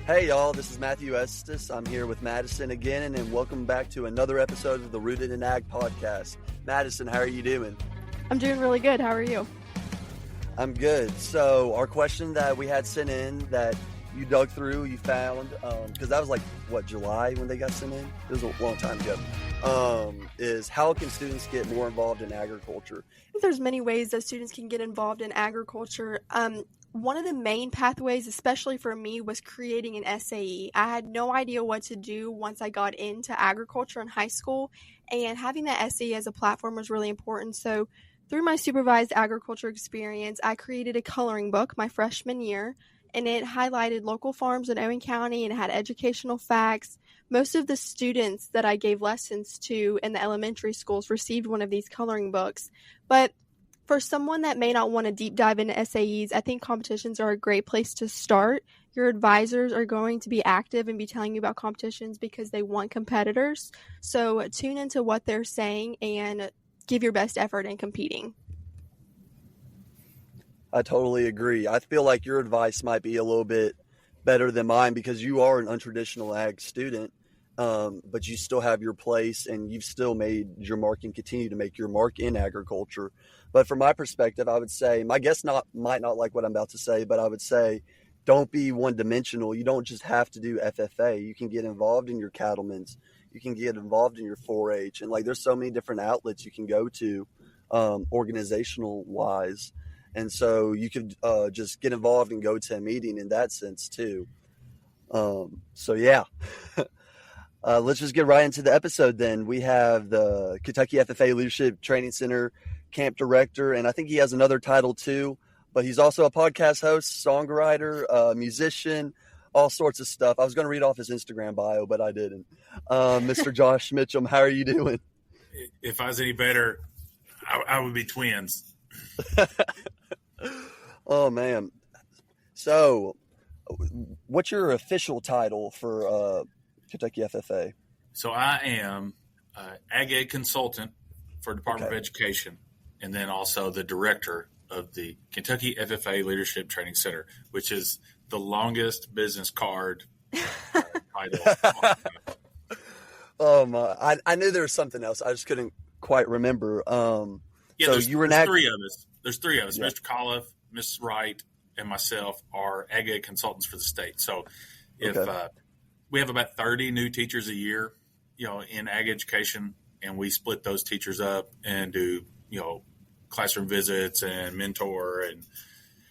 Hey y'all, this is Matthew Estes. I'm here with Madison again, and welcome back to another episode of the Rooted in Ag podcast. Madison, how are you doing? I'm doing really good. How are you? I'm good. So our question that we had sent in that you dug through, you found, because that was like, July when they got sent in? It was a long time ago. Is how can students get more involved in agriculture? I think there's many ways that students can get involved in agriculture. One of the main pathways, especially for me, was creating an SAE. I had no idea what to do once I got into agriculture in high school, and having that SAE as a platform was really important. So through my supervised agriculture experience, I created a coloring book my freshman year, and it highlighted local farms in Owen County and had educational facts. Most of the students that I gave lessons to in the elementary schools received one of these coloring books. But for someone that may not want to deep dive into SAEs, I think competitions are a great place to start. Your advisors are going to be active and be telling you about competitions because they want competitors. So tune into what they're saying and give your best effort in competing. I totally agree. I feel like your advice might be a little bit better than mine because you are an untraditional ag student, but you still have your place and you've still made your mark and continue to make your mark in agriculture. But from my perspective, I would say, my guest might not like what I'm about to say, but I would say don't be one-dimensional. You don't just have to do FFA. You can get involved in your cattlemen's. You can get involved in your 4-H. And, there's so many different outlets you can go to organizational-wise. And so you could just get involved and go to a meeting in that sense, too. Let's just get right into the episode then. We have the Kentucky FFA Leadership Training Center camp director, and I think he has another title too, but he's also a podcast host, songwriter, musician, all sorts of stuff. I was going to read off his Instagram bio, but I didn't. Mr. Josh Mitcham, how are you doing? If I was any better, I would be twins. Oh, man. So what's your official title for Kentucky FFA? So I am Ag Ed consultant for Department of Education, and then also the director of the Kentucky FFA Leadership Training Center, which is the longest business card title. Oh my! I knew there was something else. I just couldn't quite remember. So there's you were three of us. There's three of us. Yeah. Mr. Colliff, Ms. Wright, and myself are Ag Ed consultants for the state. So if we have about 30 new teachers a year, in ag education, and we split those teachers up and do, classroom visits and mentor. And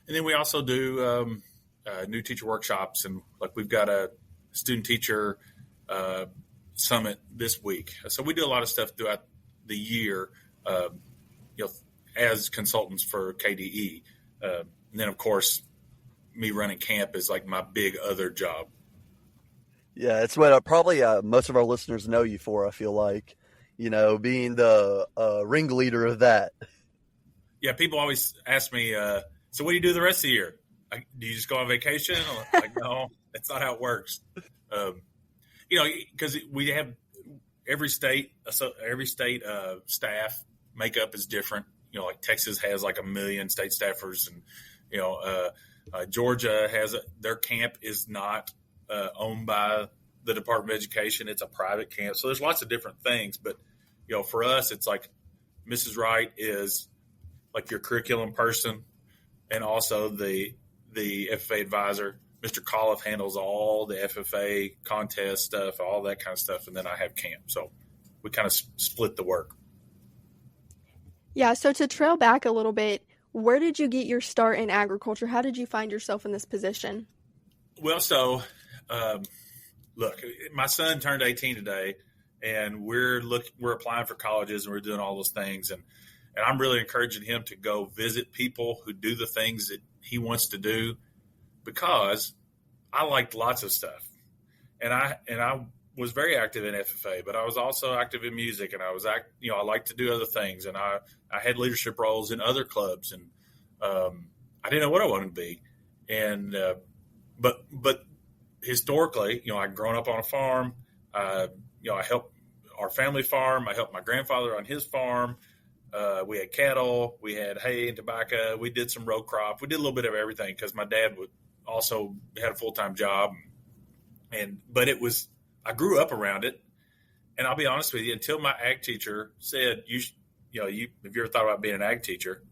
then we also do new teacher workshops. And we've got a student teacher summit this week. So we do a lot of stuff throughout the year, as consultants for KDE. And then, of course, me running camp is my big other job. Yeah, it's what probably most of our listeners know you for, I feel like, being the ringleader of that. Yeah, people always ask me, so what do you do the rest of the year? Do you just go on vacation? No, that's not how it works. Because we have every state staff makeup is different. Texas has 1 million state staffers, and Georgia has their camp is not owned by the Department of Education. It's a private camp. So there's lots of different things. But, for us, it's Mrs. Wright is your curriculum person and also the FFA advisor. Mr. Colliff handles all the FFA contest stuff, all that kind of stuff. And then I have camp. So we kind of split the work. Yeah, so to trail back a little bit, where did you get your start in agriculture? How did you find yourself in this position? Well, so look, my son turned 18 today, and we're applying for colleges, and we're doing all those things, and I'm really encouraging him to go visit people who do the things that he wants to do, because I liked lots of stuff, and I was very active in FFA, but I was also active in music, and I like to do other things, and I had leadership roles in other clubs, and I didn't know what I wanted to be, and but historically, I'd grown up on a farm. I helped our family farm. I helped my grandfather on his farm. We had cattle. We had hay and tobacco. We did some row crop. We did a little bit of everything because my dad also had a full-time job. But I grew up around it. And I'll be honest with you, until my ag teacher said, have you ever thought about being an ag teacher?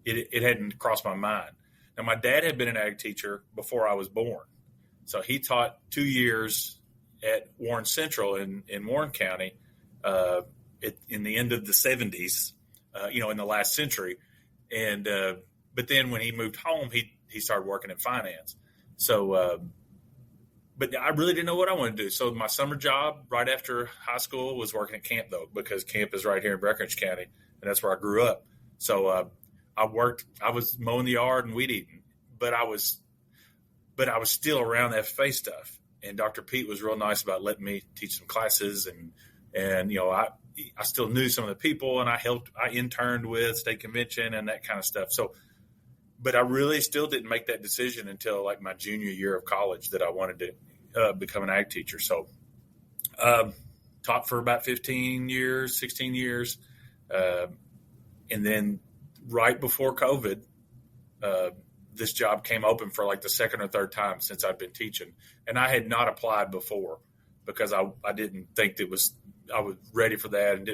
It hadn't crossed my mind. Now, my dad had been an ag teacher before I was born. So he taught 2 years at Warren Central in Warren County in the end of the 70s, in the last century. And but then when he moved home, he started working in finance. So but I really didn't know what I wanted to do. So my summer job right after high school was working at camp, though, because camp is right here in Breckinridge County, and that's where I grew up. So I was mowing the yard and weed eating, but I was still around the FFA stuff. And Dr. Pete was real nice about letting me teach some classes, and I still knew some of the people, and I interned with state convention and that kind of stuff. So, but I really still didn't make that decision until like my junior year of college that I wanted to become an ag teacher. So, taught for about 16 years. And then right before COVID, this job came open for like the second or third time since I've been teaching. And I had not applied before because I didn't think I was ready for that and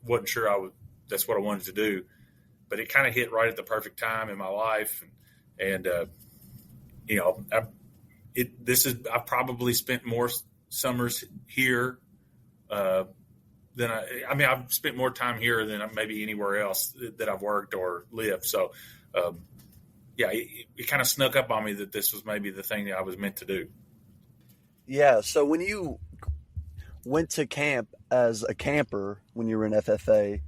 wasn't sure that's what I wanted to do. But it kind of hit right at the perfect time in my life. And I've probably spent more summers here than I've spent more time here than maybe anywhere else that I've worked or lived. So, it kind of snuck up on me that this was maybe the thing that I was meant to do. Yeah. So when you went to camp as a camper when you were in FFA,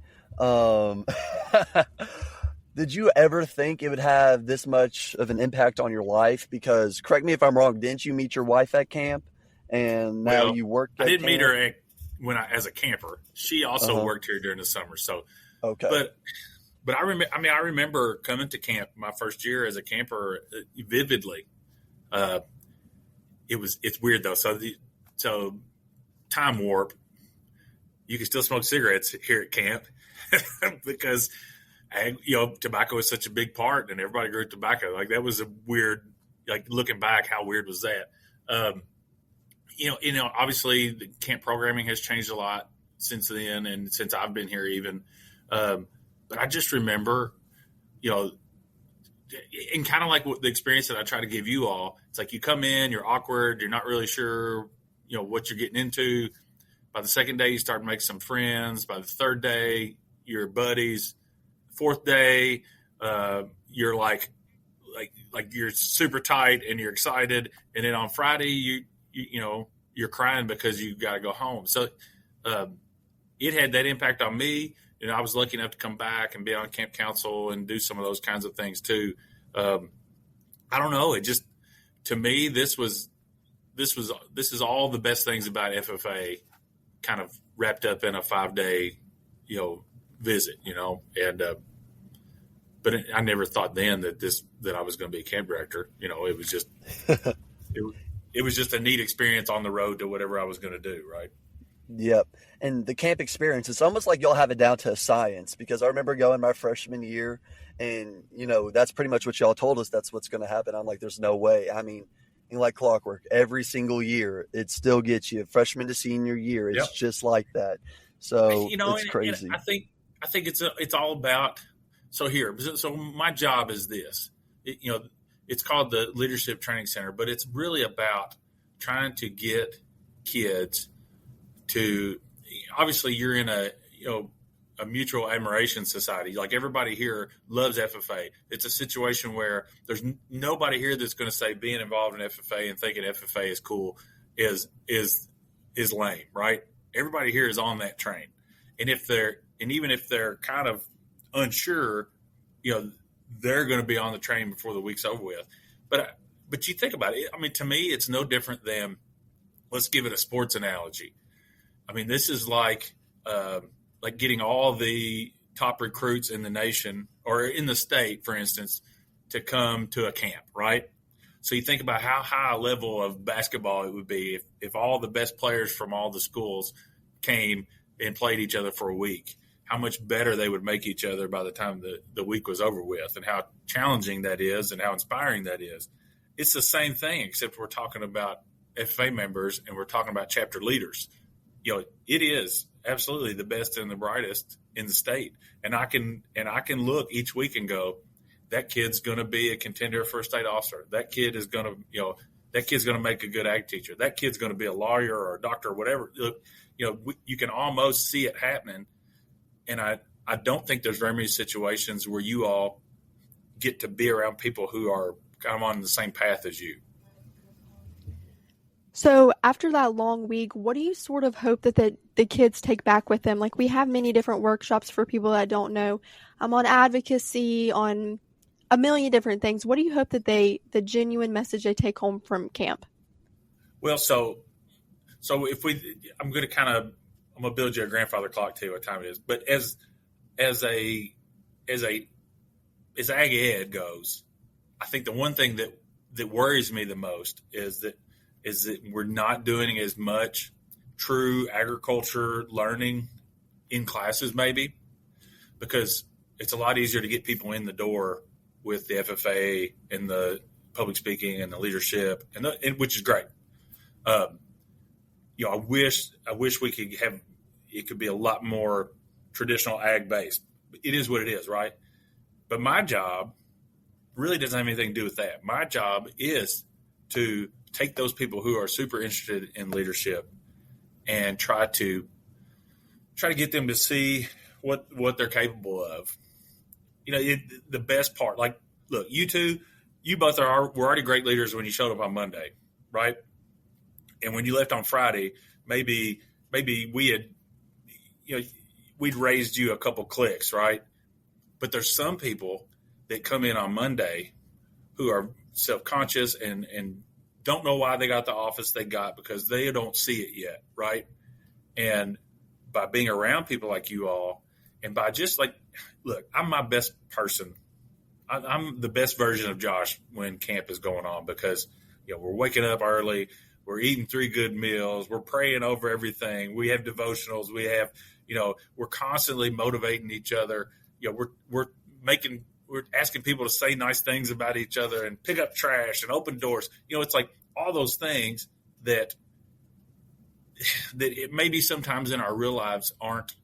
did you ever think it would have this much of an impact on your life? Because correct me if I'm wrong, didn't you meet your wife at camp? And now you work at I didn't camp? meet her as a camper. She also worked here during the summer. So, okay. But I remember coming to camp my first year as a camper vividly. It's weird though. So time warp. You can still smoke cigarettes here at camp because tobacco is such a big part, and everybody grew tobacco. Like that was a weird. Like looking back, how weird was that? Obviously the camp programming has changed a lot since then, and since I've been here even. But I just remember, and kind of like the experience that I try to give you all. It's like you come in, you're awkward, you're not really sure, what you're getting into. By the second day, you start to make some friends. By the third day, you're buddies. Fourth day, you're like you're super tight and you're excited. And then on Friday, you're crying because you got to go home. So it had that impact on me. I was lucky enough to come back and be on camp council and do some of those kinds of things too. I don't know. It just, to me, this is all the best things about FFA kind of wrapped up in a 5-day, visit, and, but I never thought then that I was going to be a camp director. It was just, it was just a neat experience on the road to whatever I was going to do. Right. Yep. And the camp experience, it's almost like y'all have it down to a science, because I remember going my freshman year and, that's pretty much what y'all told us. That's what's going to happen. I'm like, there's no way. I mean, like clockwork, every single year, it still gets you freshman to senior year. It's just like that. So it's crazy. And I think it's all about, so my job is this, it's called the Leadership Training Center, but it's really about trying to get kids to, obviously you're in a mutual admiration society. Like everybody here loves FFA. It's a situation where there's nobody here that's going to say being involved in FFA and thinking FFA is cool is lame, right? Everybody here is on that train. And even if they're kind of unsure, they're going to be on the train before the week's over with. But you think about it. I mean, to me, it's no different than, let's give it a sports analogy. I mean, this is like getting all the top recruits in the nation or in the state, for instance, to come to a camp, right? So you think about how high a level of basketball it would be if all the best players from all the schools came and played each other for a week, how much better they would make each other by the time the week was over with, and how challenging that is and how inspiring that is. It's the same thing, except we're talking about FFA members and we're talking about chapter leaders, it is absolutely the best and the brightest in the state. And I can look each week and go, that kid's going to be a contender for a state officer. That kid is going to, that kid's going to make a good ag teacher. That kid's going to be a lawyer or a doctor or whatever. You can almost see it happening. And I don't think there's very many situations where you all get to be around people who are kind of on the same path as you. So after that long week, what do you sort of hope that the kids take back with them? Like, we have many different workshops for people that don't know. I'm on advocacy, on a million different things. What do you hope that the genuine message they take home from camp? Well, so I'm going to build you a grandfather clock, tell you what time it is. But as ag ed goes, I think the one thing that worries me the most is that we're not doing as much true agriculture learning in classes, maybe, because it's a lot easier to get people in the door with the FFA and the public speaking and the leadership, and which is great. I wish we could have it could be a lot more traditional ag based. It is what it is, right? But my job really doesn't have anything to do with that. My job is to take those people who are super interested in leadership and try to get them to see what they're capable of. The best part, like, look, you both were already great leaders when you showed up on Monday, right? And when you left on Friday, maybe we had, we'd raised you a couple clicks, right? But there's some people that come in on Monday who are self-conscious and don't know why they got the office they got because they don't see it yet, right? And by being around people like you all, and by just look, I'm my best person. I'm the best version of Josh when camp is going on because, we're waking up early. We're eating 3 good meals. We're praying over everything. We have devotionals. We have, we're constantly motivating each other. We're asking people to say nice things about each other and pick up trash and open doors. It's like all those things that it maybe sometimes in our real lives aren't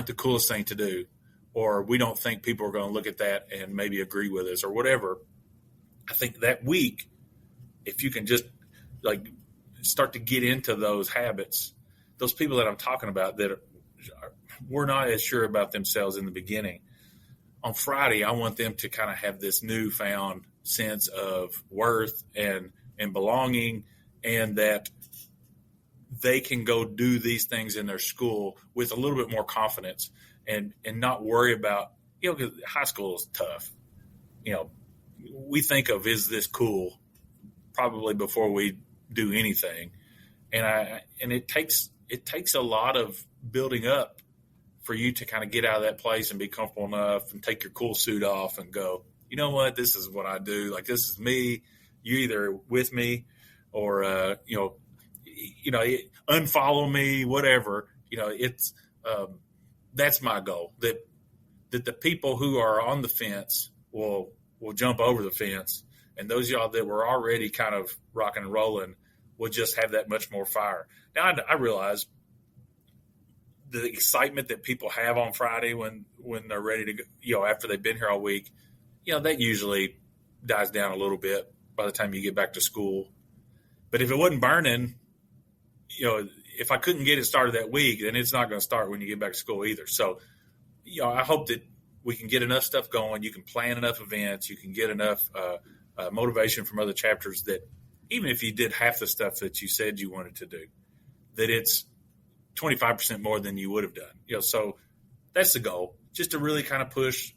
the coolest thing to do, or we don't think people are going to look at that and maybe agree with us or whatever. I think that week, if you can just start to get into those habits, those people that I'm talking about that were not as sure about themselves in the beginning, on Friday, I want them to kind of have this newfound sense of worth and belonging, and that they can go do these things in their school with a little bit more confidence and not worry about, because high school is tough. We think of, is this cool, probably before we do anything. And it takes a lot of building up for you to kind of get out of that place and be comfortable enough and take your cool suit off and go, you know what, this is what I do. Like, this is me. You either with me or, unfollow me, whatever. It's that's my goal, that the people who are on the fence will jump over the fence. And those of y'all that were already kind of rocking and rolling will just have that much more fire. Now, I realize the excitement that people have on Friday when they're ready to go, after they've been here all week, that usually dies down a little bit by the time you get back to school. But if it wasn't burning, if I couldn't get it started that week, then it's not going to start when you get back to school either. So, I hope that we can get enough stuff going. You can plan enough events. You can get enough motivation from other chapters that even if you did half the stuff that you said you wanted to do, that it's 25% more than you would have done. So that's the goal, just to really kind of push,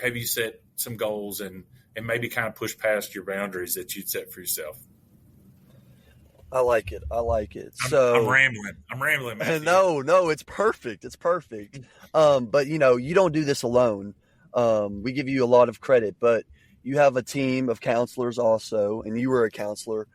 have you set some goals and maybe kind of push past your boundaries that you'd set for yourself. I like it. So I'm rambling, Matthew. No, it's perfect. But you don't do this alone. We give you a lot of credit, but you have a team of counselors also, and you were a counselor.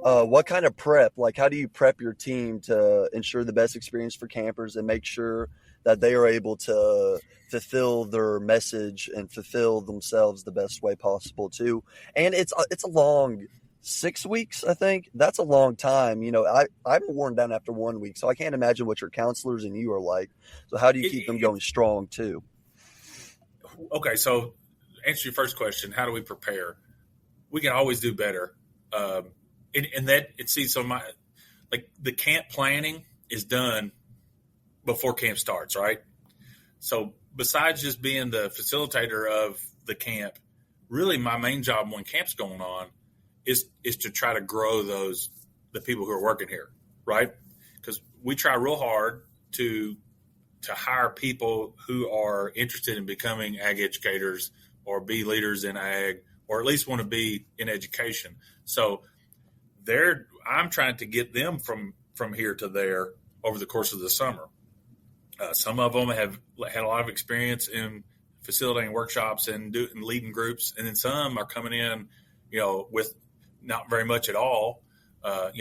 What kind of prep, how do you prep your team to ensure the best experience for campers and make sure that they are able to fulfill their message and fulfill themselves the best way possible too? And it's a long 6 weeks, I think. That's a long time. I'm worn down after 1 week, so I can't imagine what your counselors and you are like. So how do you keep them going strong too? Okay, so answer your first question: how do we prepare? We can always do better. The camp planning is done before camp starts, right? So besides just being the facilitator of the camp, really my main job when camp's going on is to try to grow the people who are working here, right? Because we try real hard to hire people who are interested in becoming ag educators or be leaders in ag, or at least want to be in education. So I'm trying to get them from here to there over the course of the summer. Some of them have had a lot of experience in facilitating workshops and leading groups, and then some are coming in, with not very much at all.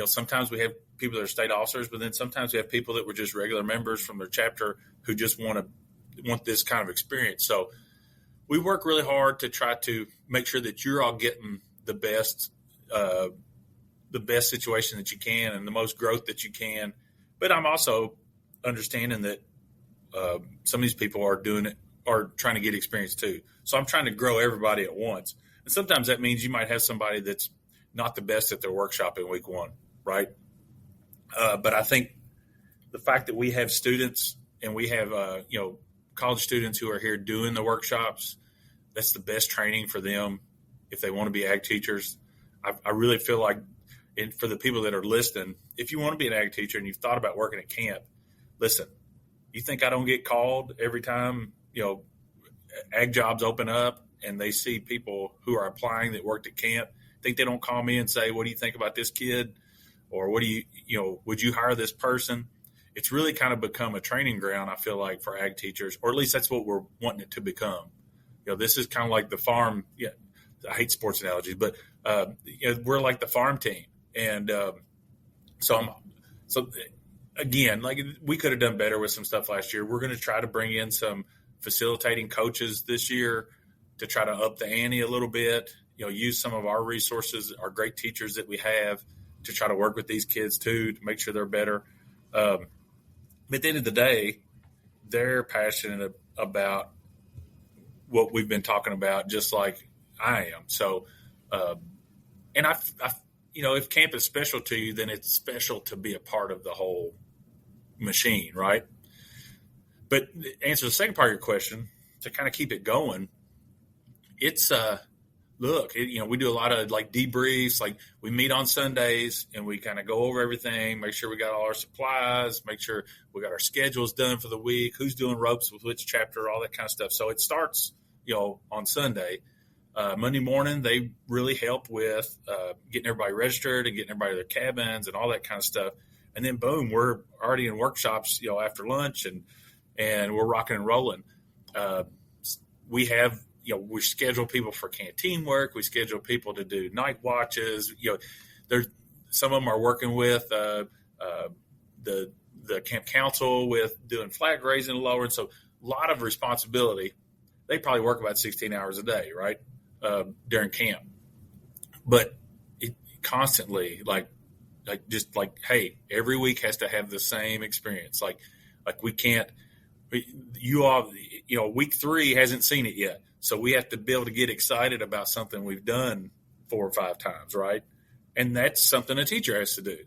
Sometimes we have people that are state officers, but then sometimes we have people that were just regular members from their chapter who just want this kind of experience. So we work really hard to try to make sure that you're all getting the best situation that you can and the most growth that you can. But I'm also understanding that some of these people are trying to get experience too. So I'm trying to grow everybody at once. And sometimes that means you might have somebody that's not the best at their workshop in week one, right? But I think the fact that we have students and we have, college students who are here doing the workshops, that's the best training for them if they want to be ag teachers. I really feel like, and for the people that are listening, if you want to be an ag teacher and you've thought about working at camp, listen, you think I don't get called every time, ag jobs open up and they see people who are applying that worked at camp? Think they don't call me and say, what do you think about this kid? Or what do would you hire this person? It's really kind of become a training ground, I feel like, for ag teachers, or at least that's what we're wanting it to become. This is kind of like the farm. Yeah, I hate sports analogies, but we're like the farm team. And so again, like we could have done better with some stuff last year. We're going to try to bring in some facilitating coaches this year to try to up the ante a little bit, use some of our resources, our great teachers that we have to try to work with these kids too, to make sure they're better. But at the end of the day, they're passionate about what we've been talking about, just like I am. So, and if camp is special to you, then it's special to be a part of the whole machine, right? But answer the second part of your question, to kind of keep it going, it's we do a lot of like debriefs. Like we meet on Sundays and we kind of go over everything, make sure we got all our supplies, make sure we got our schedules done for the week, who's doing ropes with which chapter, all that kind of stuff. So it starts, on Sunday. Monday morning, they really help with getting everybody registered and getting everybody to their cabins and all that kind of stuff. And then boom, we're already in workshops, after lunch and we're rocking and rolling. We have, we schedule people for canteen work. We schedule people to do night watches. There's some of them are working with the camp council with doing flag raising and lowering. So a lot of responsibility. They probably work about 16 hours a day, right, during camp. But it constantly, hey, every week has to have the same experience. Like we can't. Week 3 hasn't seen it yet. So we have to be able to get excited about something we've done 4 or 5 times, right? And that's something a teacher has to do.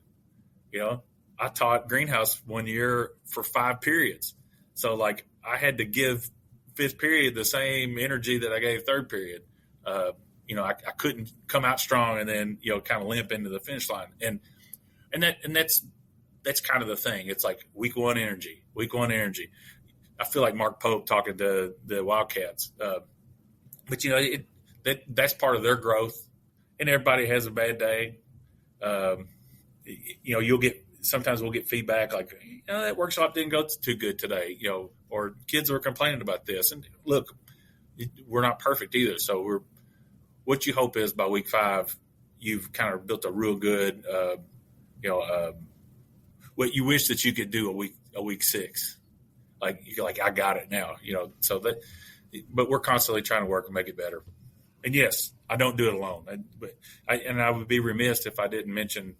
I taught greenhouse one year for 5 periods. So I had to give 5th period the same energy that I gave 3rd period. I couldn't come out strong and then, kind of limp into the finish line. And that's kind of the thing. It's like week one energy. I feel like Mark Pope talking to the Wildcats. But that's part of their growth, and everybody has a bad day. Sometimes we'll get feedback like, that workshop didn't go too good today, or kids were complaining about this. And look, we're not perfect either. So what you hope is by week 5, you've kind of built a real good, what you wish that you could do a week 6. Like I got it now, so that. But we're constantly trying to work and make it better. And yes, I don't do it alone. I would be remiss if I didn't mention,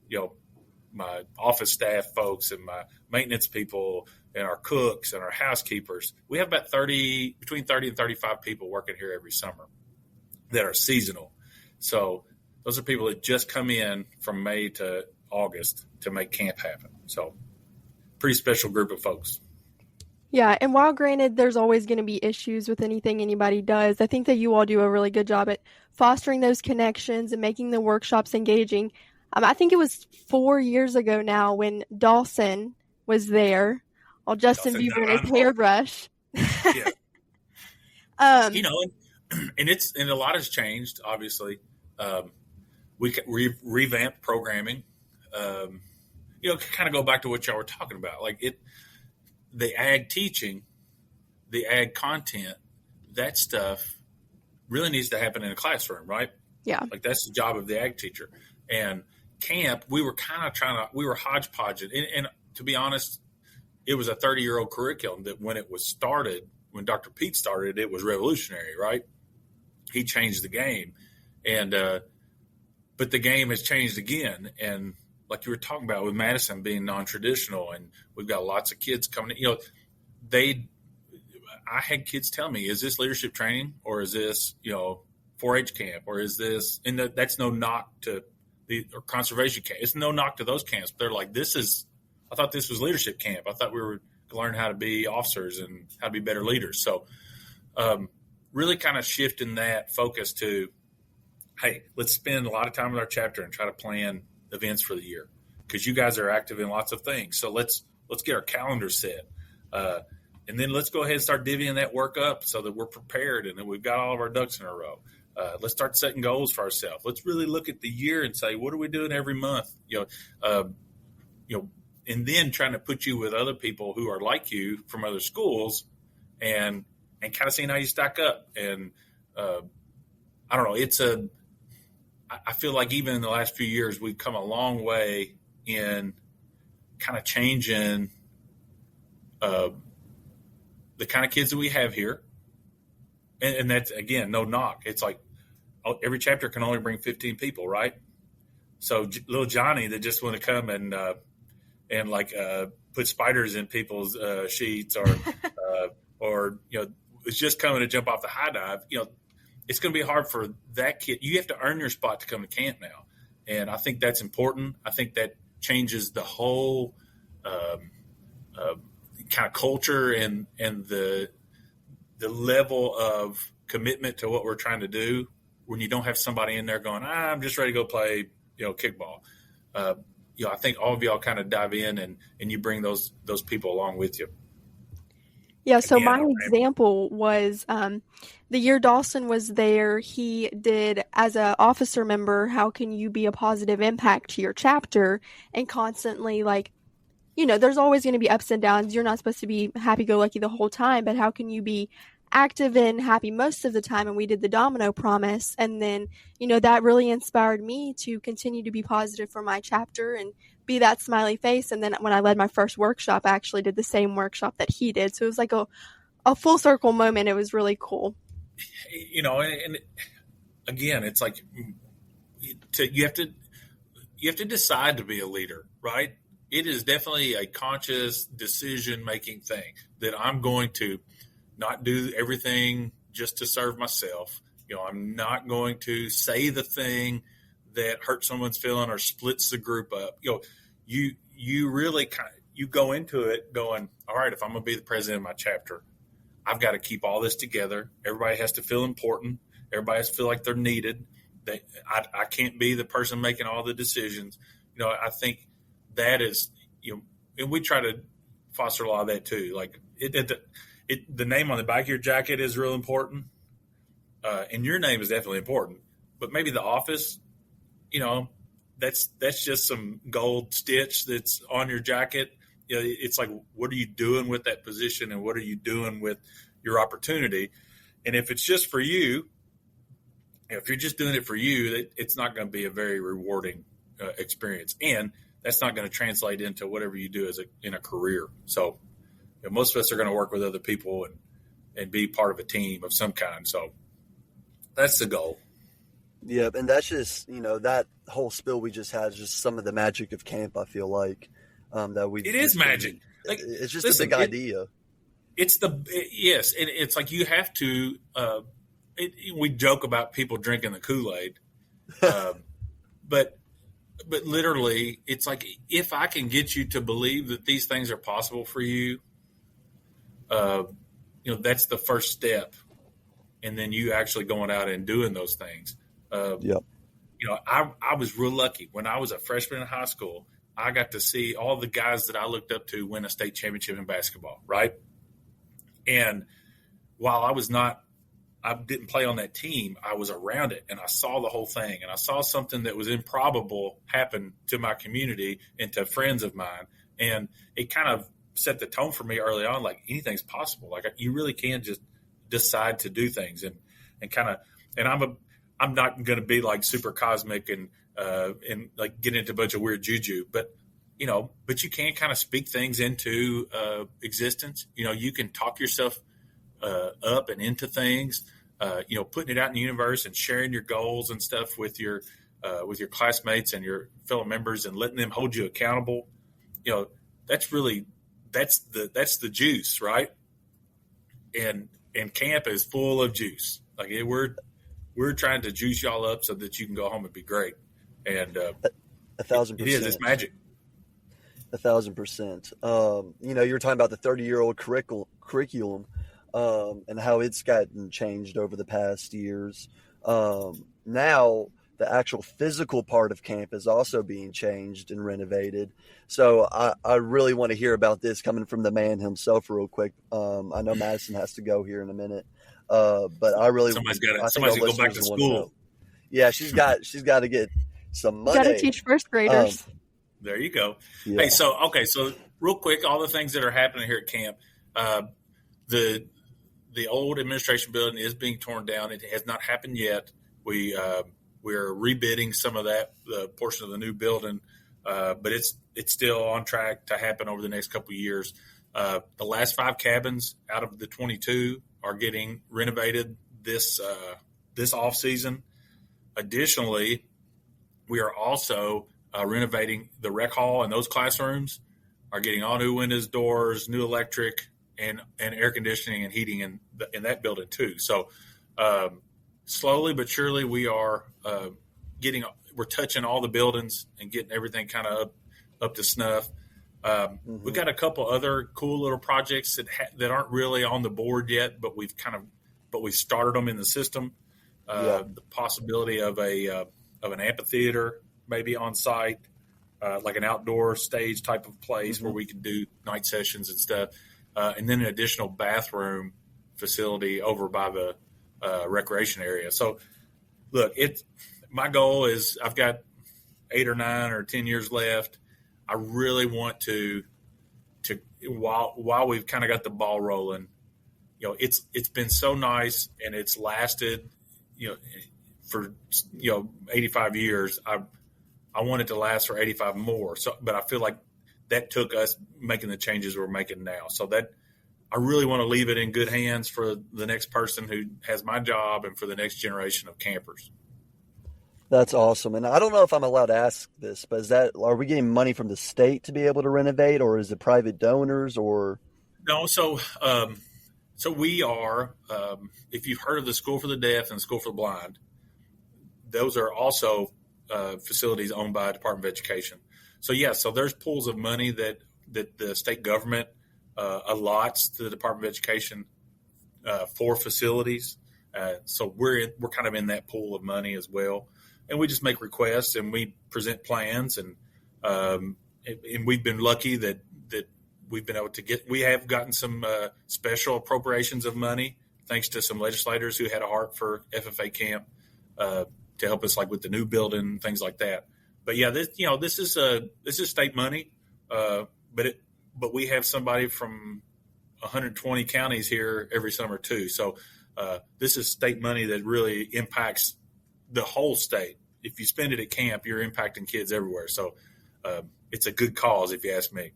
my office staff folks and my maintenance people and our cooks and our housekeepers. We have about between 30 and 35 people working here every summer that are seasonal. So those are people that just come in from May to August to make camp happen. So pretty special group of folks. Yeah, and while granted there's always going to be issues with anything anybody does, I think that you all do a really good job at fostering those connections and making the workshops engaging. I think it was 4 years ago now when Dawson was there, while Justin Bieber and his hairbrush. Yeah. And a lot has changed, obviously. We revamped programming. Kind of go back to what y'all were talking about. The ag teaching, the ag content, that stuff really needs to happen in a classroom, right? Yeah. That's the job of the ag teacher. And camp, we were kind of we were hodgepodging. And to be honest, it was a 30-year-old curriculum that when when Dr. Pete started, it was revolutionary, right? He changed the game. And, but the game has changed again. And like you were talking about with Madison being non-traditional, and we've got lots of kids coming in, I had kids tell me, is this leadership training or is this, 4-H camp, or is this, and that's no knock to or conservation camp. It's no knock to those camps. They're like, I thought this was leadership camp. I thought we were to learn how to be officers and how to be better leaders. So really kind of shifting that focus to, hey, let's spend a lot of time with our chapter and try to plan events for the year, because you guys are active in lots of things. So let's get our calendar set. And then let's go ahead and start divvying that work up so that we're prepared and that we've got all of our ducks in a row. Let's start setting goals for ourselves. Let's really look at the year and say, what are we doing every month? And then trying to put you with other people who are like you from other schools and kind of seeing how you stack up. And I don't know, I feel like even in the last few years, we've come a long way in kind of changing the kind of kids that we have here. And that's, again, no knock. It's like every chapter can only bring 15 people, right? So little Johnny that just want to come and put spiders in people's sheets or is just coming to jump off the high dive, it's going to be hard for that kid. You have to earn your spot to come to camp now. And I think that's important. I think that changes the whole kind of culture and the level of commitment to what we're trying to do when you don't have somebody in there going, I'm just ready to go play, kickball. I think all of y'all kind of dive in and you bring those people along with you. Yeah, so my example was the year Dawson was there, he did, as an officer member, how can you be a positive impact to your chapter, and constantly, there's always going to be ups and downs. You're not supposed to be happy-go-lucky the whole time, but how can you be active and happy most of the time? And we did the domino promise, and then, that really inspired me to continue to be positive for my chapter and be that smiley face. And then when I led my first workshop, I actually did the same workshop that he did. So it was like a full circle moment. It was really cool. And again, it's like you have to decide to be a leader, right? It is definitely a conscious decision-making thing that I'm going to not do everything just to serve myself. I'm not going to say the thing that hurts someone's feeling or splits the group up. You really you go into it going, all right, if I'm going to be the president of my chapter, I've got to keep all this together. Everybody has to feel important. Everybody has to feel like they're needed. I can't be the person making all the decisions. I think that is, and we try to foster a lot of that too. Like the name on the back of your jacket is real important. And your name is definitely important, but maybe the office, that's just some gold stitch that's on your jacket. It's like, what are you doing with that position and what are you doing with your opportunity? And if it's just for you, if you're just doing it for you, it's not going to be a very rewarding experience. And that's not going to translate into whatever you do in a career. So most of us are going to work with other people and be part of a team of some kind. So that's the goal. Yeah, and that's just, that whole spill we just had is just some of the magic of camp, I feel like, that we've It is just magic. been, Like, it's just a listen, big idea. yes, and it's like you have to. We joke about people drinking the Kool-Aid, but literally, it's like if I can get you to believe that these things are possible for you, uh, that's the first step, and then you actually going out and doing those things. Yep. I was real lucky when I was a freshman in high school. I got to see all the guys that I looked up to win a state championship in basketball, right? And while I didn't play on that team, I was around it and I saw the whole thing, and I saw something that was improbable happen to my community and to friends of mine. And it kind of set the tone for me early on, like anything's possible. Like you really can just decide to do things and kind of, and I'm not going to be like super cosmic and like get into a bunch of weird juju, but you can kind of speak things into existence. You can talk yourself up and into things, putting it out in the universe and sharing your goals and stuff with your classmates and your fellow members and letting them hold you accountable. That's the juice, right? And camp is full of juice. Like we're trying to juice y'all up so that you can go home and be great. And 1,000%. It is. It's magic. 1,000%. You were talking about the 30-year-old curriculum and how it's gotten changed over the past years. Now the actual physical part of camp is also being changed and renovated. So I really want to hear about this coming from the man himself real quick. I know Madison has to go here in a minute. But I really, somebody's got to go back to school. Yeah, she's got to get some money. Got to teach first graders. There you go. Yeah. Hey, so real quick, all the things that are happening here at camp. The old administration building is being torn down. It has not happened yet. We're rebidding some of that portion of the new building, but it's still on track to happen over the next couple of years. The last 5 cabins out of the 22 are getting renovated this off season. Additionally, we are also renovating the rec hall, and those classrooms are getting all new windows, doors, new electric, and air conditioning and heating in that building too. So slowly but surely, we are we're touching all the buildings and getting everything kind of up to snuff. We've got a couple other cool little projects that aren't really on the board yet, but we've started them in the system. The possibility of an amphitheater maybe on site, like an outdoor stage type of place where we can do night sessions and stuff, and then an additional bathroom facility over by the recreation area. So, look, my goal is I've got 8 or 9 or 10 years left. I really want to while we've kind of got the ball rolling, it's been so nice and it's lasted, for 85 years. I want it to last for 85 more. So, but I feel like that took us making the changes we're making now. So that I really want to leave it in good hands for the next person who has my job and for the next generation of campers. That's awesome. And I don't know if I'm allowed to ask this, but are we getting money from the state to be able to renovate, or is it private donors, or? No. So we are, if you've heard of the School for the Deaf and the School for the Blind, those are also facilities owned by the Department of Education. So so there's pools of money that the state government allots to the Department of Education for facilities. So we're kind of in that pool of money as well. And we just make requests and we present plans, and we've been lucky that we've been able to we have gotten some special appropriations of money thanks to some legislators who had a heart for FFA Camp to help us, like with the new building, things like that. But this is state money, but we have somebody from 120 counties here every summer too. So this is state money that really impacts the whole state. If you spend it at camp, you're impacting kids everywhere. So it's a good cause, if you ask me.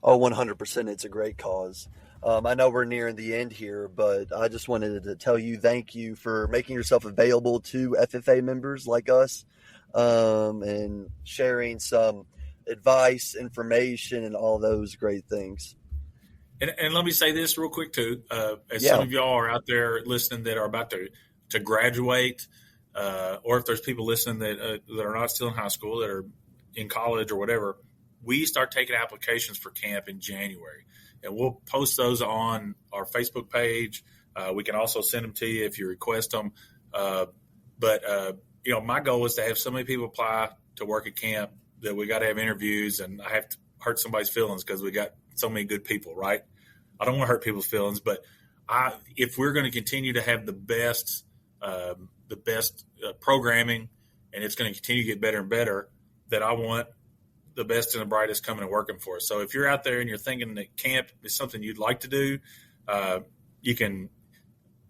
Oh, 100%. It's a great cause. I know we're nearing the end here, but I just wanted to tell you thank you for making yourself available to FFA members like us, and sharing some advice, information, and all those great things. And let me say this real quick too. As Yeah. some of y'all are out there listening that are about to graduate, or if there's people listening that are not still in high school, that are in college or whatever, we start taking applications for camp in January. And we'll post those on our Facebook page. We can also send them to you if you request them. But my goal is to have so many people apply to work at camp that we got to have interviews, and I have to hurt somebody's feelings because we got so many good people, right? I don't want to hurt people's feelings, but if we're going to continue to have the best programming, and it's going to continue to get better and better, that I want the best and the brightest coming and working for us. So if you're out there and you're thinking that camp is something you'd like to do, you can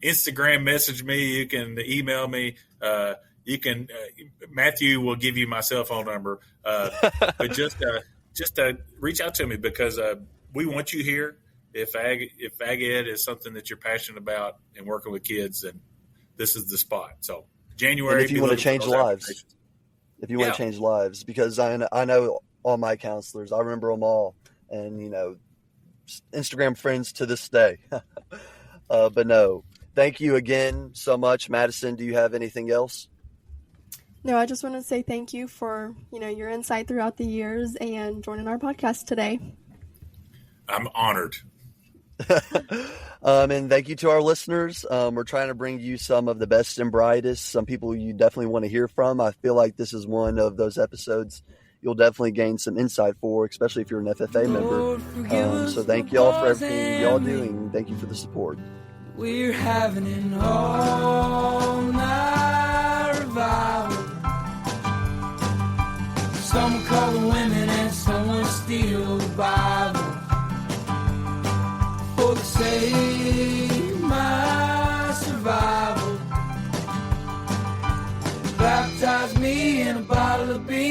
Instagram message me, you can email me, Matthew will give you my cell phone number, but just reach out to me, because we want you here. If ag ed is something that you're passionate about and working with kids, then this is the spot. So January, and if you want to change lives, because I know all my counselors, I remember them all, and Instagram friends to this day. But no, thank you again so much. Madison, do you have anything else? No, I just want to say thank you for, your insight throughout the years and joining our podcast today. I'm honored. And thank you to our listeners. We're trying to bring you some of the best and brightest, some people you definitely want to hear from. I feel like this is one of those episodes you'll definitely gain some insight for, especially if you're an FFA member. So thank you all for everything y'all doing. Thank you for the support. We're having an all-night revival. Some will call the women and some will steal the Bible. For the sake of my survival, baptize me in a bottle of beer.